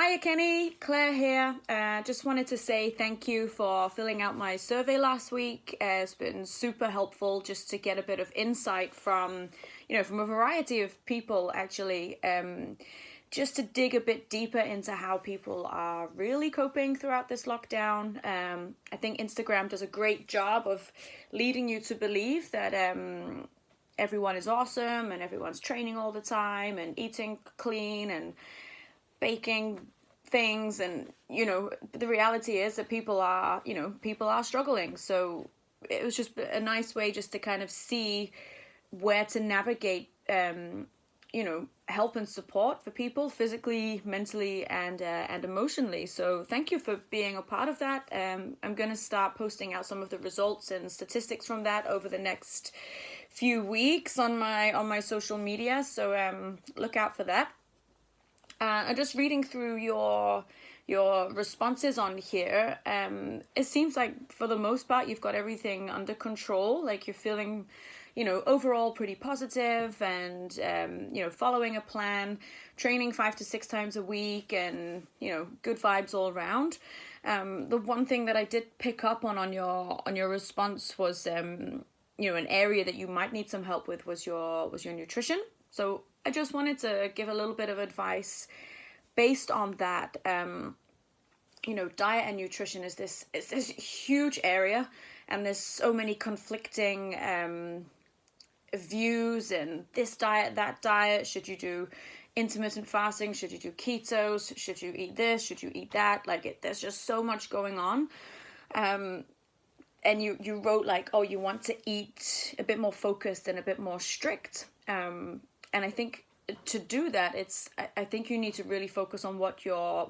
Hiya Kenny, Claire here. Just wanted to say thank you for filling out my survey last week. It's been super helpful just to get a bit of insight from a variety of people actually. Just to dig a bit deeper into how people are really coping throughout this lockdown. I think Instagram does a great job of leading you to believe that everyone is awesome and everyone's training all the time and eating clean and baking things, and the reality is that people are struggling. So it was just a nice way just to kind of see where to navigate help and support for people physically, mentally, and emotionally. So thank you for being a part of that. I'm going to start posting out some of the results and statistics from that over the next few weeks on my social media, so look out for that. And just reading through your responses on here, it seems like for the most part you've got everything under control. Like you're feeling, overall pretty positive and following a plan, training 5 to 6 times a week, and good vibes all around. The one thing that I did pick up on your response was an area that you might need some help with was your nutrition. So I just wanted to give a little bit of advice based on that. Diet and nutrition is this huge area, and there's so many conflicting views, and this diet, that diet. Should you do intermittent fasting? Should you do ketos? Should you eat this? Should you eat that? There's just so much going on. And you wrote you want to eat a bit more focused and a bit more strict. And I think to do that, I think you need to really focus on what your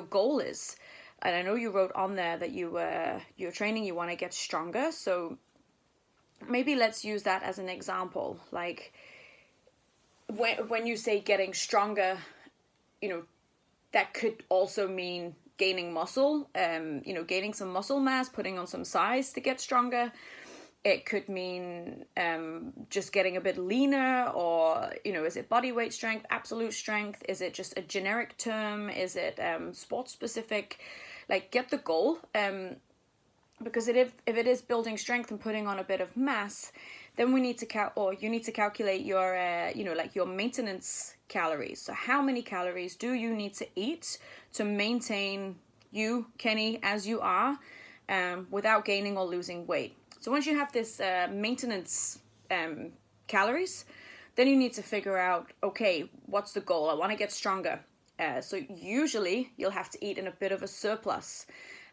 goal is. And I know you wrote on there that you're training, you want to get stronger. So maybe let's use that as an example. Like when you say getting stronger, that could also mean gaining muscle. Gaining some muscle mass, putting on some size to get stronger. It could mean just getting a bit leaner, or, is it body weight strength, absolute strength? Is it just a generic term? Is it sport specific? Get the goal. Because if it is building strength and putting on a bit of mass, then we need to you need to calculate your, your maintenance calories. So how many calories do you need to eat to maintain you, Kenny, as you are, without gaining or losing weight? So once you have this maintenance calories, then you need to figure out, okay, what's the goal? I want to get stronger. So usually you'll have to eat in a bit of a surplus.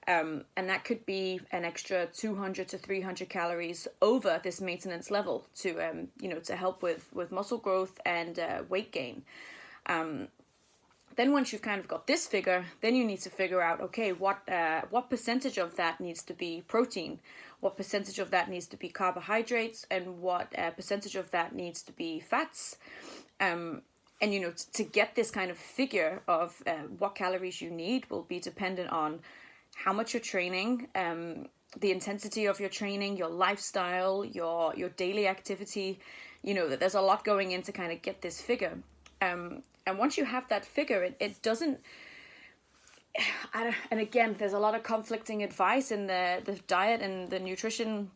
And that could be an extra 200 to 300 calories over this maintenance level to, to help with muscle growth and weight gain. Then once you've kind of got this figure, then you need to figure out, okay, what percentage of that needs to be protein, what percentage of that needs to be carbohydrates, and what percentage of that needs to be fats. And, to get this kind of figure of what calories you need will be dependent on how much you're training, the intensity of your training, your lifestyle, your daily activity. That there's a lot going in to kind of get this figure. And once you have that figure, it doesn't, and again, there's a lot of conflicting advice in the diet and the nutrition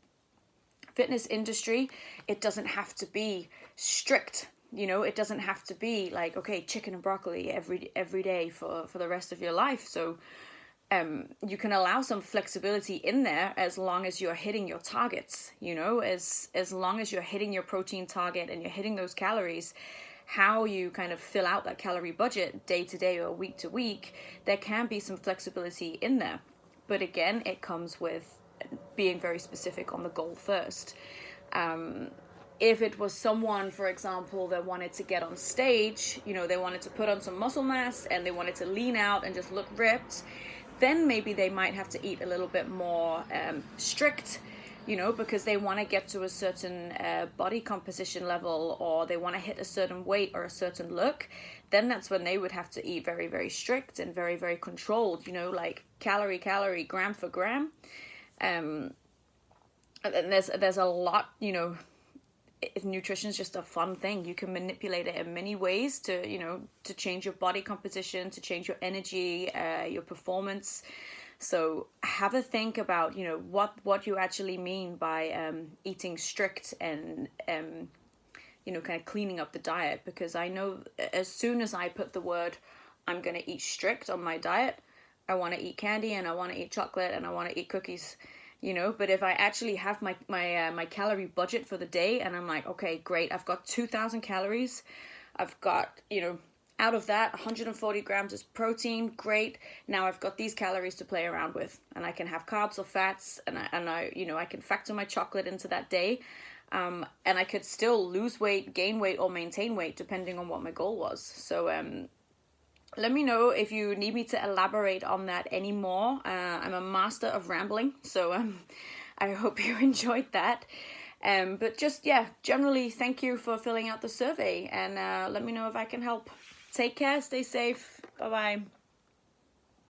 fitness industry. It doesn't have to be strict. It doesn't have to be okay, chicken and broccoli every day for the rest of your life. So you can allow some flexibility in there as long as you're hitting your targets, as long as you're hitting your protein target and you're hitting those calories. How you kind of fill out that calorie budget day to day or week to week, there can be some flexibility in there. But again, it comes with being very specific on the goal first. If it was someone, for example, that wanted to get on stage, they wanted to put on some muscle mass and they wanted to lean out and just look ripped, then maybe they might have to eat a little bit more strict, because they want to get to a certain body composition level, or they want to hit a certain weight or a certain look. Then that's when they would have to eat very, very strict and very, very controlled, calorie, gram for gram. And there's a lot, nutrition is just a fun thing. You can manipulate it in many ways to, you know, to change your body composition, to change your energy, your performance. So have a think about, you know, what you actually mean by eating strict and you know, kind of cleaning up the diet. Because I know as soon as I put the word I'm going to eat strict on my diet, I want to eat candy and I want to eat chocolate and I want to eat cookies, you know. But if I actually have my calorie budget for the day, and I'm like, okay, great, I've got 2,000 calories, I've got, you know, out of that 140 grams is protein, great, now I've got these calories to play around with, and I can have carbs or fats, and I you know, I can factor my chocolate into that day, and I could still lose weight, gain weight, or maintain weight depending on what my goal was. So let me know if you need me to elaborate on that anymore. I'm a master of rambling, so I hope you enjoyed that. But just, yeah, generally, thank you for filling out the survey, and let me know if I can help. Take care, stay safe, bye-bye.